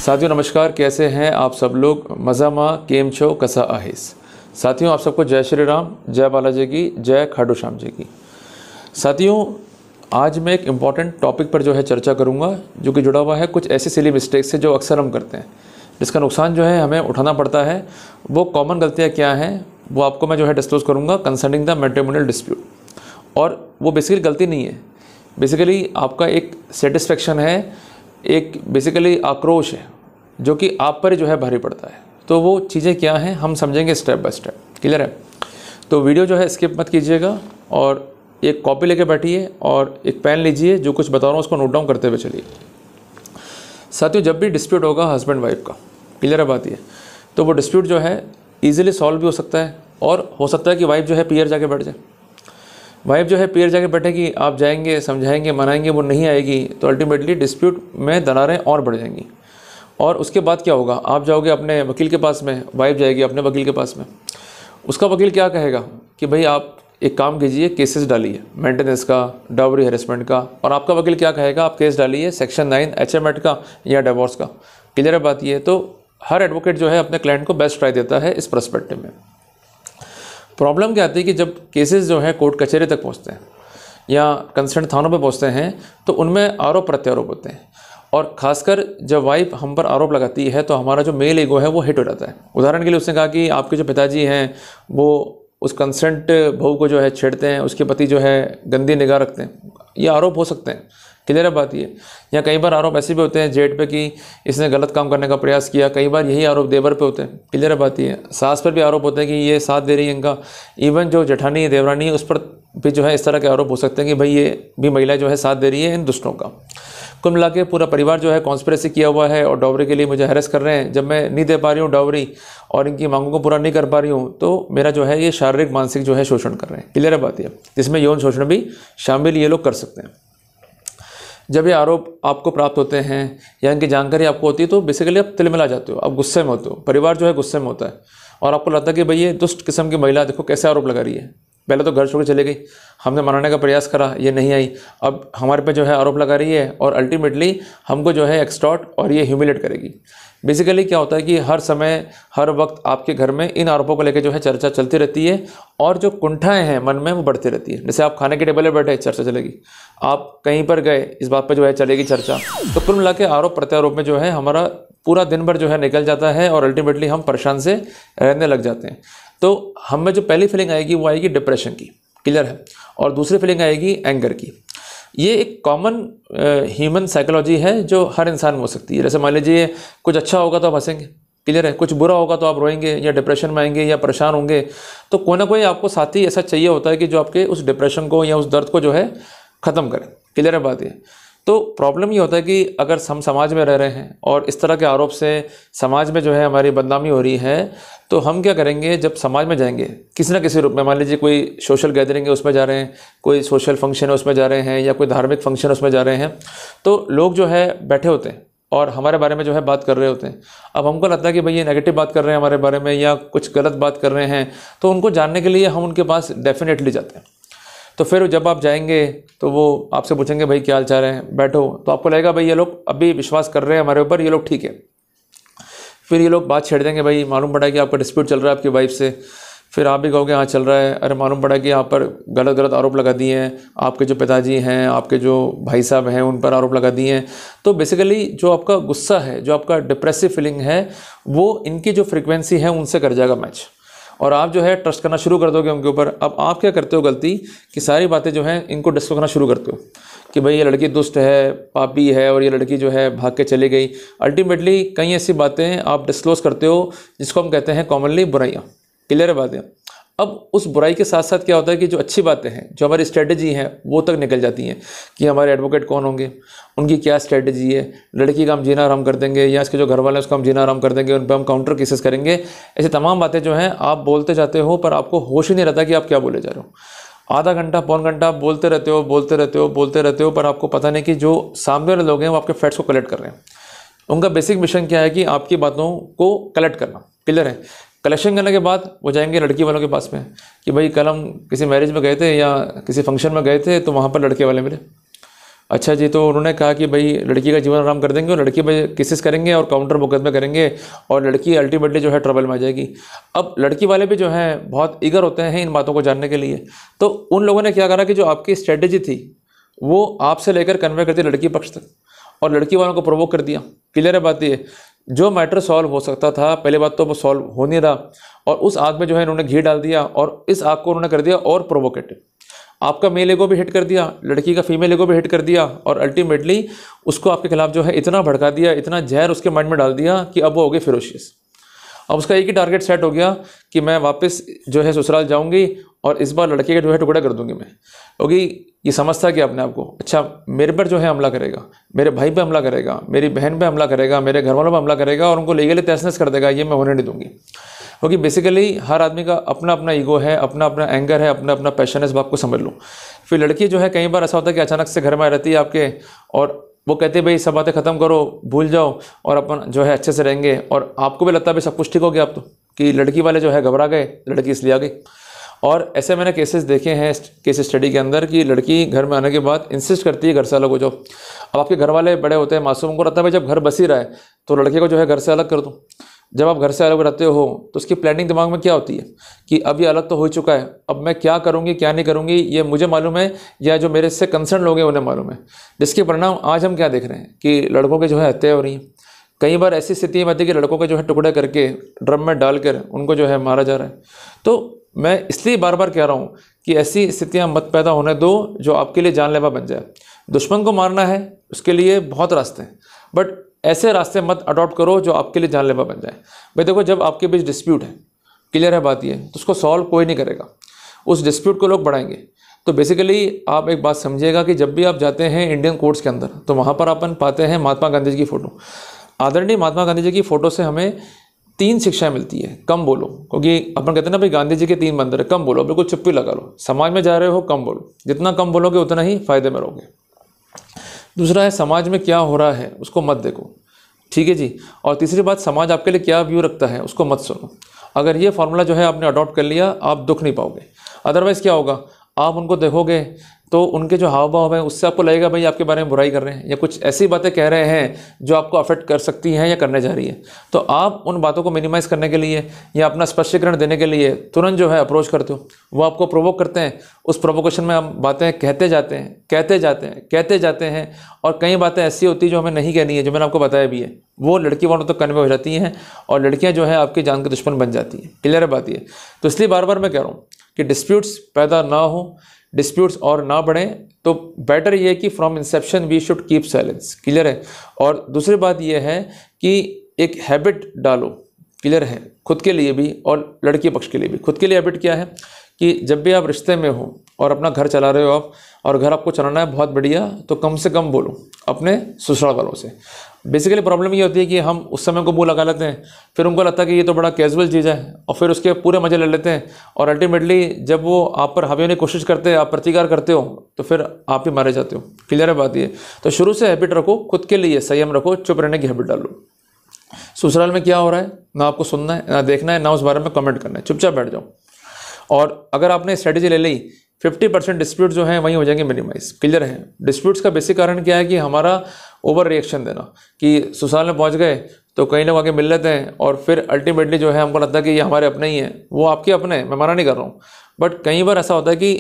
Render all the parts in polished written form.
साथियों नमस्कार, कैसे हैं आप सब लोग। मज़ामा केम छो कसा आहेस। साथियों आप सबको जय श्री राम, जय बालाजी की, जय खाटू श्याम जी की। साथियों आज मैं एक इम्पॉर्टेंट टॉपिक पर जो है चर्चा करूंगा, जो कि जुड़ा हुआ है कुछ ऐसी सिली मिस्टेक्स से जो अक्सर हम करते हैं, जिसका नुकसान जो है हमें उठाना पड़ता है। वो कॉमन गलतियाँ क्या हैं वो आपको मैं जो है डिस्क्लोज करूँगा कंसर्निंग द मैट्रिमोनियल डिस्प्यूट। और वो बेसिकली गलती नहीं है, बेसिकली आपका एक सेटिस्फेक्शन है, एक बेसिकली आक्रोश है जो कि आप पर जो है भारी पड़ता है। तो वो चीज़ें क्या हैं हम समझेंगे स्टेप बाय स्टेप। क्लियर है? तो वीडियो जो है स्किप मत कीजिएगा और एक कॉपी लेके बैठिए और एक पेन लीजिए, जो कुछ बता रहा हूँ उसको नोट डाउन करते हुए चलिए। साथियों जब भी डिस्प्यूट होगा हस्बैंड वाइफ का, क्लियर है बात ये, तो वो डिस्प्यूट जो है ईजिली सॉल्व भी हो सकता है और हो सकता है कि वाइफ जो है पीयर जाके बैठ जाए। वाइफ जो है पीयर जाके बैठेगी, आप जाएंगे समझाएंगे मनाएंगे, वो नहीं आएगी, तो अल्टीमेटली डिस्प्यूट में दरारें और बढ़ जाएंगी। और उसके बाद क्या होगा, आप जाओगे अपने वकील के पास में, वाइफ जाएगी अपने वकील के पास में। उसका वकील क्या कहेगा कि भाई आप एक काम कीजिए, केसेस डालिए मेंटेनेंस का, डाउरी हैरेसमेंट का। और आपका वकील क्या कहेगा, आप केस डालिए सेक्शन 9 HM एक्ट का या डिवोर्स का। क्लियर है बात ये। तो हर एडवोकेट जो है अपने क्लाइंट को बेस्ट ट्राई देता है इस पर्सपेक्टिव में। प्रॉब्लम क्या आती है कि जब केसेस जो है कोर्ट कचहरी तक पहुंचते हैं या कंसर्न थानों पे पहुंचते हैं, तो उनमें आरोप प्रत्यारोप होते हैं। और खासकर जब वाइफ हम पर आरोप लगाती है तो हमारा जो मेल ईगो है वो हिट हो जाता है। उदाहरण के लिए उसने कहा कि आपके जो पिताजी हैं वो उस कंसेंट बहू को जो है छेड़ते हैं, उसके पति जो है गंदी निगाह रखते हैं। ये आरोप हो सकते हैं। क्लियर है बात ये। या कई बार आरोप ऐसे भी होते हैं जेठ पे कि इसने गलत काम करने का प्रयास किया। कई बार यही आरोप देवर पे होते हैं। क्लियर है बात ये। सास पर भी आरोप होते हैं कि ये साथ दे रही है इनका। इवन जो जेठानी है, देवरानी है, उस पर भी जो है इस तरह के आरोप हो सकते हैं कि भाई ये भी महिला जो है साथ दे रही है इन दुष्टों का। कुल मिला के पूरा परिवार जो है कॉन्स्पिरेसी किया हुआ है और डाउरी के लिए मुझे हैरेस कर रहे हैं। जब मैं नहीं दे पा रही हूँ डाउरी और इनकी मांगों को पूरा नहीं कर पा रही हूँ, तो मेरा जो है ये शारीरिक मानसिक जो है शोषण कर रहे हैं। क्लियर है बात ये। जिसमें यौन शोषण भी शामिल ये लोग कर सकते हैं। जब ये आरोप आपको प्राप्त होते हैं या इनकी जानकारी आपको होती है, तो बेसिकली आप तिलमिला जाते हो, आप गुस्से में होते हो, परिवार जो है गुस्से में होता है और आपको लगता है कि भाई ये दुष्ट किस्म की महिला देखो कैसे आरोप लगा रही है। पहले तो घर छोड़ के चली गई, हमने मनाने का प्रयास करा, ये नहीं आई, अब हमारे पे जो है आरोप लगा रही है और अल्टीमेटली हमको जो है एक्सटॉर्ट और ये ह्यूमिलेट करेगी। बेसिकली क्या होता है कि हर समय हर वक्त आपके घर में इन आरोपों को लेकर जो है चर्चा चलती रहती है और जो कुंठाएं हैं मन में वो बढ़ती रहती है। जैसे आप खाने के टेबल पर बैठे चर्चा चलेगी, आप कहीं पर गए इस बात पर जो है चलेगी चर्चा। तो कुल मिला के आरोप प्रत्यारोप में जो है हमारा पूरा दिन भर जो है निकल जाता है और अल्टीमेटली हम परेशान से रहने लग जाते हैं। तो हमें जो पहली फीलिंग आएगी वो आएगी डिप्रेशन की। क्लियर है? और दूसरी फीलिंग आएगी एंगर की। ये एक कॉमन ह्यूमन साइकोलॉजी है जो हर इंसान में हो सकती है। जैसे मान लीजिए कुछ अच्छा होगा तो आप हंसेंगे, क्लियर है, कुछ बुरा होगा तो आप रोएंगे या डिप्रेशन में आएंगे या परेशान होंगे। तो कोई ना कोई आपको साथी ऐसा चाहिए होता है कि जो आपके उस डिप्रेशन को या उस दर्द को जो है ख़त्म करे। क्लियर है बात ये। तो प्रॉब्लम ये होता है कि अगर हम समाज में रह रहे हैं और इस तरह के आरोप से समाज में जो है हमारी बदनामी हो रही है, तो हम क्या करेंगे, जब समाज में जाएंगे किसी ना किसी रूप में, मान लीजिए कोई सोशल गैदरिंग है उसमें जा रहे हैं, कोई सोशल फंक्शन है उसमें जा रहे हैं या कोई धार्मिक फंक्शन है उसमें जा रहे हैं, तो लोग जो है बैठे होते हैं और हमारे बारे में जो है बात कर रहे होते हैं। अब हमको लगता है कि भाई ये नेगेटिव बात कर रहे हैं हमारे बारे में या कुछ गलत बात कर रहे हैं, तो उनको जानने के लिए हम उनके पास डेफिनेटली जाते हैं। तो फिर जब आप जाएंगे तो वो आपसे पूछेंगे भाई क्या हाल चाल है, बैठो, तो आपको लगेगा भाई ये लोग अभी विश्वास कर रहे हैं हमारे ऊपर, ये लोग ठीक है। फिर ये लोग बात छेड़ देंगे, भाई मालूम पड़ा कि आपका डिस्प्यूट चल रहा है आपकी वाइफ से। फिर आप भी कहोगे हाँ चल रहा है, अरे मालूम पड़ा कि यहाँ पर गलत गलत आरोप लगा दिए हैं, आपके जो पिताजी हैं, आपके जो भाई साहब हैं उन पर आरोप लगा दिए हैं। तो बेसिकली जो आपका गुस्सा है, जो आपका डिप्रेसिव फीलिंग है, वो इनकी जो फ्रिक्वेंसी है उनसे कर जाएगा मैच और आप जो है ट्रस्ट करना शुरू कर दोगे उनके ऊपर। अब आप क्या करते हो गलती कि सारी बातें जो हैं इनको डिस्कस करना शुरू करते हो कि भाई ये लड़की दुष्ट है, पापी है और ये लड़की जो है भाग के चली गई। अल्टीमेटली कई ऐसी बातें आप डिस्क्लोज करते हो जिसको हम कहते हैं कॉमनली बुराइयाँ। क्लियर है बातें। अब उस बुराई के साथ साथ क्या होता है कि जो अच्छी बातें हैं, जो हमारी स्ट्रेटजी हैं, वो तक निकल जाती हैं कि हमारे एडवोकेट कौन होंगे, उनकी क्या स्ट्रेटजी है, लड़की का हम जीना आराम कर देंगे या इसके जो घर वाले हैं उसका हम जीना आराम कर देंगे, उन पर हम काउंटर केसेस करेंगे। ऐसी तमाम बातें जो हैं आप बोलते जाते हो पर आपको होश ही नहीं रहता कि आप क्या बोले जा रहे हो। आधा घंटा पौन घंटा आप बोलते रहते हो पर आपको पता नहीं कि जो सामने वाले लोग हैं वो आपके फैक्ट्स को कलेक्ट कर रहे हैं। उनका बेसिक मिशन क्या है कि आपकी बातों को कलेक्ट करना। क्लियर है? कलेक्शन करने के बाद वो जाएंगे लड़की वालों के पास में कि भाई कल हम किसी मैरिज में गए थे या किसी फंक्शन में गए थे तो वहाँ पर लड़के वाले मिले। अच्छा जी, तो उन्होंने कहा कि भाई लड़की का जीवन आराम कर देंगे और लड़की पे केसेस करेंगे और काउंटर मुकदमे करेंगे और लड़की अल्टीमेटली जो है ट्रबल में आ जाएगी। अब लड़की वाले भी जो हैं बहुत ईगर होते हैं इन बातों को जानने के लिए। तो उन लोगों ने क्या करा कि जो आपकी स्ट्रेटेजी थी वो आपसे लेकर कन्वे करती लड़की पक्ष तक और लड़की वालों को प्रोवोक कर दिया। क्लियर है बात ये, जो मैटर सॉल्व हो सकता था पहले बात तो वो सॉल्व हो नहीं रहा और उस आग में जो है इन्होंने घी डाल दिया और इस आग को उन्होंने कर दिया और प्रोवोकेटिव। आपका मेल ईगो भी हिट कर दिया, लड़की का फीमेल ईगो भी हिट कर दिया और अल्टीमेटली उसको आपके खिलाफ जो है इतना भड़का दिया, इतना जहर उसके माइंड में डाल दिया कि अब वो हो गई फिरोशियस। अब उसका एक ही टारगेट सेट हो गया कि मैं वापस जो है ससुराल जाऊंगी और इस बार लड़के के जो है टुकड़े कर दूंगी मैं, क्योंकि ये समझता कि अपने आप को अच्छा मेरे पर जो है हमला करेगा, मेरे भाई पे हमला करेगा, मेरी बहन पे हमला करेगा, मेरे घर वालों पे हमला करेगा और उनको लीगली तहस कर देगा, ये मैं होने नहीं दूंगी। क्योंकि बेसिकली हर आदमी का अपना अपना ईगो है, अपना अपना एंगर है, अपना अपना पैशन है, इस बात को समझ लो। फिर लड़की जो है कई बार ऐसा होता है कि अचानक से घर में रहती है आपके और वो कहते हैं भाई सब बातें ख़त्म करो, भूल जाओ और अपन जो है अच्छे से रहेंगे और आपको भी लगता है भाई सब कुछ ठीक हो गया अब कि लड़की वाले जो है घबरा गए, लड़की इसलिए आ गई। और ऐसे मैंने केसेस देखे हैं केस स्टडी के अंदर कि लड़की घर में आने के बाद इंसिस्ट करती है घर से अलग हो जाओ। अब आपके घर वाले बड़े होते हैं, मासूम को रहता है भाई जब घर बस ही रहा है तो लड़के को जो है घर से अलग कर दो। जब आप घर से अलग रहते हो तो उसकी प्लानिंग दिमाग में क्या होती है कि अब ये अलग तो हो चुका है, अब मैं क्या करूँगी क्या नहीं करूँगी ये मुझे मालूम है या जो मेरे से कंसर्न लोग हैं उन्हें मालूम है। जिसके परिणाम आज हम क्या देख रहे हैं कि लड़कों के जो है हत्या हो रही है। कई बार ऐसी स्थिति में आती है कि लड़कों के जो है टुकड़े करके ड्रम में डालकर उनको जो है मारा जा रहा है। तो मैं इसलिए बार बार कह रहा हूँ कि ऐसी स्थितियाँ मत पैदा होने दो जो आपके लिए जानलेवा बन जाए। दुश्मन को मारना है उसके लिए बहुत रास्ते हैं, बट ऐसे रास्ते मत अडॉप्ट करो जो आपके लिए जानलेवा बन जाए। भाई देखो, जब आपके बीच डिस्प्यूट है, क्लियर है बात ये, तो उसको सॉल्व कोई नहीं करेगा, उस डिस्प्यूट को लोग बढ़ाएंगे। तो बेसिकली आप एक बात समझिएगा कि जब भी आप जाते हैं इंडियन कोर्ट्स के अंदर तो वहाँ पर अपन पाते हैं महात्मा गांधी जी की फ़ोटो। आदरणीय महात्मा गांधी जी की फ़ोटो से हमें 3 शिक्षाएं मिलती है। कम बोलो, क्योंकि अपन कहते हैं ना भाई गांधी जी के 3 मंत्र है, कम बोलो, बिल्कुल चुप्पी लगा लो, समाज में जा रहे हो कम बोलो, जितना कम बोलोगे उतना ही फायदे में रहोगे। दूसरा है समाज में क्या हो रहा है उसको मत देखो, ठीक है जी। और तीसरी बात, समाज आपके लिए क्या व्यू रखता है उसको मत सुनो। अगर ये फॉर्मूला जो है आपने अडॉप्ट कर लिया आप दुख नहीं पाओगे। अदरवाइज़ क्या होगा, आप उनको देखोगे तो उनके जो हाव भाव हैं उससे आपको लगेगा भाई आपके बारे में बुराई कर रहे हैं या कुछ ऐसी बातें कह रहे हैं जो आपको अफेक्ट कर सकती हैं या करने जा रही है। तो आप उन बातों को मिनिमाइज़ करने के लिए या अपना स्पष्टीकरण देने के लिए तुरंत जो है अप्रोच करते हो। वो आपको प्रोवोक करते हैं, उस प्रोवोकेशन में हम बातें कहते जाते हैं कहते जाते हैं कहते जाते हैं और कई बातें ऐसी होती है जो हमें नहीं कहनी है, जो मैंने आपको बताया भी है, वो लड़की वालों तक कन्वे हो जाती हैं और लड़कियाँ जो है आपकी जान के दुश्मन बन जाती हैं। क्लियर है बात ये। तो इसलिए बार बार मैं कह रहा हूँ कि डिस्प्यूट्स पैदा ना हो, डिस्प्यूट्स और ना बढ़ें, तो बेटर ये है कि from inception we should keep silence. Clear है। और दूसरी बात ये है कि एक हैबिट डालो, क्लियर है, खुद के लिए भी और लड़की पक्ष के लिए भी। खुद के लिए हैबिट क्या है कि जब भी आप रिश्ते में हो और अपना घर चला रहे हो आप और घर आपको चलाना है बहुत बढ़िया, तो कम से कम बोलो अपने ससुराल वालों से। बेसिकली प्रॉब्लम ये होती है कि हम उस समय को मुँह लगा लेते हैं, फिर उनको लगता है कि ये तो बड़ा कैजुअल चीज़ है और फिर उसके पूरे मज़े ले लेते हैं और अल्टीमेटली जब वो आप पर हावी होने की कोशिश करते हैं, आप प्रतिकार करते हो, तो फिर आप ही मारे जाते हो। क्लियर है बात ये। तो शुरू से हैबिट रखो, खुद के लिए संयम रखो, चुप रहने की हैबिट डालो। ससुराल में क्या हो रहा है ना आपको सुनना है ना देखना है ना उस बारे में कमेंट करना है, चुपचाप बैठ जाओ। और अगर आपने स्ट्रेटेजी ले ली 50% डिस्प्यूट जो हैं वहीं हो जाएंगे मिनिमाइज। क्लियर है। डिस्प्यूट्स का बेसिक कारण क्या है कि हमारा ओवर रिएक्शन देना, कि ससुराल में पहुंच गए तो कई लोग आके मिल लेते हैं और फिर अल्टीमेटली जो है हमको लगता है कि ये हमारे अपने ही हैं। वो आपके अपने हैं, मैं मना नहीं कर रहा हूँ, बट कई बार ऐसा होता है कि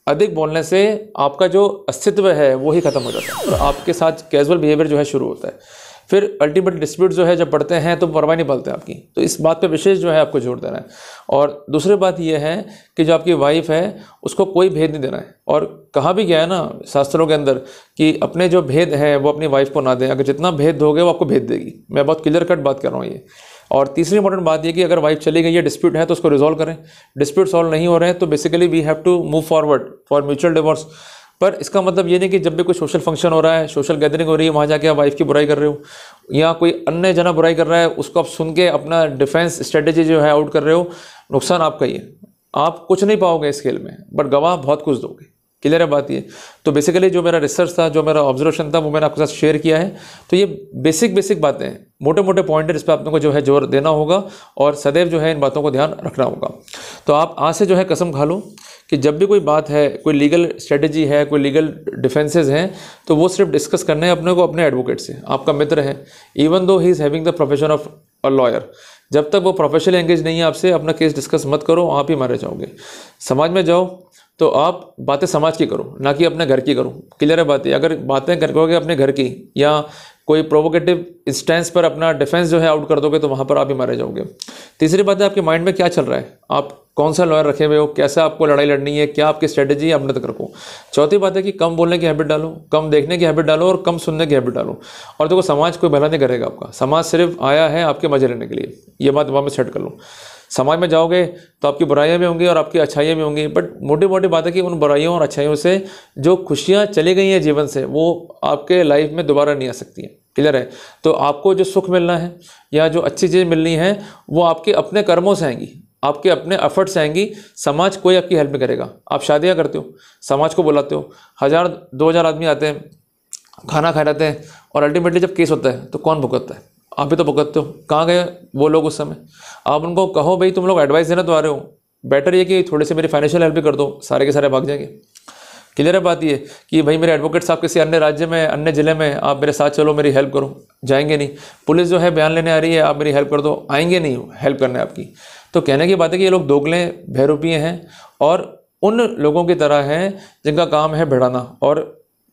अधिक बोलने से आपका जो अस्तित्व है वो ही खत्म हो जाता है और आपके साथ कैजुअल बिहेवियर जो है शुरू होता है। फिर अल्टीमेट डिस्प्यूट जो है जब बढ़ते हैं तो परवाह नहीं पालते आपकी। तो इस बात पे विशेष जो है आपको जोर देना है। और दूसरी बात यह है कि जो आपकी वाइफ है उसको कोई भेद नहीं देना है। और कहा भी गया है ना शास्त्रों के अंदर कि अपने जो भेद हैं वो अपनी वाइफ को ना दें, अगर जितना भेद दोगे वो आपको भेद देगी। मैं बहुत क्लियर कट बात कर रहा हूँ ये। और तीसरी इंपॉर्टेंट बात ये कि अगर वाइफ चली गई है, डिस्प्यूट है, तो उसको रिजॉल्व करें। डिस्प्यूट सॉल्व नहीं हो रहे हैं तो basically we have to move forward for mutual divorce. पर इसका मतलब ये नहीं कि जब भी कोई सोशल फंक्शन हो रहा है, सोशल गैदरिंग हो रही है, वहाँ जाके आप वाइफ की बुराई कर रहे हो या कोई अन्य जना बुराई कर रहा है उसको आप सुन के अपना डिफेंस स्ट्रेटेजी जो है आउट कर रहे हो। नुकसान आपका ही है, आप कुछ नहीं पाओगे इस खेल में, बट गवाह बहुत कुछ दोगे। क्लियर है बात ये। तो बेसिकली जो मेरा रिसर्च था, जो मेरा ऑब्जर्वेशन था, वो मैंने आपके साथ शेयर किया है। तो ये बेसिक बातें हैं, मोटे मोटे पॉइंट है, जिस पर आप लोगों को जो है जोर देना होगा और सदैव जो है इन बातों को ध्यान रखना होगा। तो आप आज से जो है कसम खा लो कि जब भी कोई बात है, कोई लीगल स्ट्रेटजी है, कोई लीगल डिफेंसेस हैं, तो वो सिर्फ डिस्कस करना है अपने को अपने एडवोकेट से। आपका मित्र है, even though he is having the profession of a lawyer, जब तक वो प्रोफेशनली एंगेज नहीं है आपसे, अपना केस डिस्कस मत करो, आप ही मारे जाओगे। समाज में जाओ तो आप बातें समाज की करो, ना कि अपने घर की करो। क्लियर है बात है। अगर बातें करोगे अपने घर की या कोई प्रोवोकेटिव स्टैंस पर अपना डिफेंस जो है आउट कर दोगे, तो वहाँ पर आप ही मारे जाओगे। तीसरी बात है, आपके माइंड में क्या चल रहा है, आप कौन सा लॉयर रखे हुए हो, कैसा आपको लड़ाई लड़नी है, क्या आपकी स्ट्रेटजी है, अपने तक रखो। चौथी बात है कि कम बोलने की हैबिट डालो, कम देखने की हैबिट डालो और कम सुनने की हैबिट डालो। और देखो, समाज कोई भला नहीं करेगा आपका, समाज सिर्फ आया है आपके मजे लेने के लिए, ये बात वहाँ में सेट कर लो। समाज में जाओगे तो आपकी बुराइयां भी होंगी और आपकी अच्छाइयाँ भी होंगी, बट मोटी मोटी बात है कि उन बुराइयों और अच्छाइयों से जो खुशियाँ चली गई हैं जीवन से, वो आपके लाइफ में दोबारा नहीं आ सकती हैं। क्लियर है। तो आपको जो सुख मिलना है या जो अच्छी चीज़ मिलनी है, वो आपके अपने कर्मों से आएंगी, आपके अपने एफर्ट से आएंगी। समाज कोई आपकी हेल्प नहीं करेगा। आप शादियाँ करते हो, समाज को बुलाते हो, 1000-2000 आदमी आते हैं, खाना खा लेते हैं, और अल्टीमेटली जब केस होता है तो कौन भुगतता है? आप ही तो भुगतते हो। कहाँ गए वो लोग उस समय? आप उनको कहो भाई तुम लोग एडवाइस देना तो आ रहे हो, बेटर ये कि थोड़ी सी मेरी फाइनेंशियल हेल्प भी कर दो, सारे के सारे भाग जाएंगे। क्लियर है बात ये कि भाई मेरे एडवोकेट साहब किसी अन्य राज्य में, अन्य ज़िले में, आप मेरे साथ चलो, मेरी हेल्प करो। जाएंगे नहीं। पुलिस जो है बयान लेने आ रही है, आप मेरी हेल्प कर दो, आएंगे नहीं हेल्प करने आपकी। तो कहने की बात है कि ये लोग दोगले बहरूपीय हैं और उन लोगों की तरह हैं जिनका काम है भिड़ाना और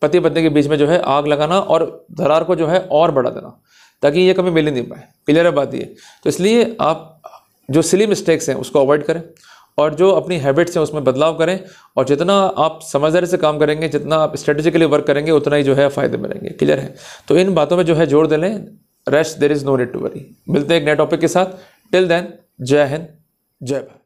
पति पत्नी के बीच में जो है आग लगाना और दरार को जो है और बढ़ा देना, ताकि ये कभी मिल ही नहीं पाए। क्लियर है बात ये। तो इसलिए आप जो सिली मिस्टेक्स हैं उसको अवॉइड करें और जो अपनी हैबिट्स हैं उसमें बदलाव करें, और जितना आप समझदारी से काम करेंगे, जितना आप स्ट्रेटेजिकली वर्क करेंगे, उतना ही जो है फ़ायदे मिलेंगे। क्लियर है। तो इन बातों में जो है जोर दे लें। Rest there is no need to worry. मिलते हैं एक नए टॉपिक के साथ। टिल देन, जय हिंद, जय भारत।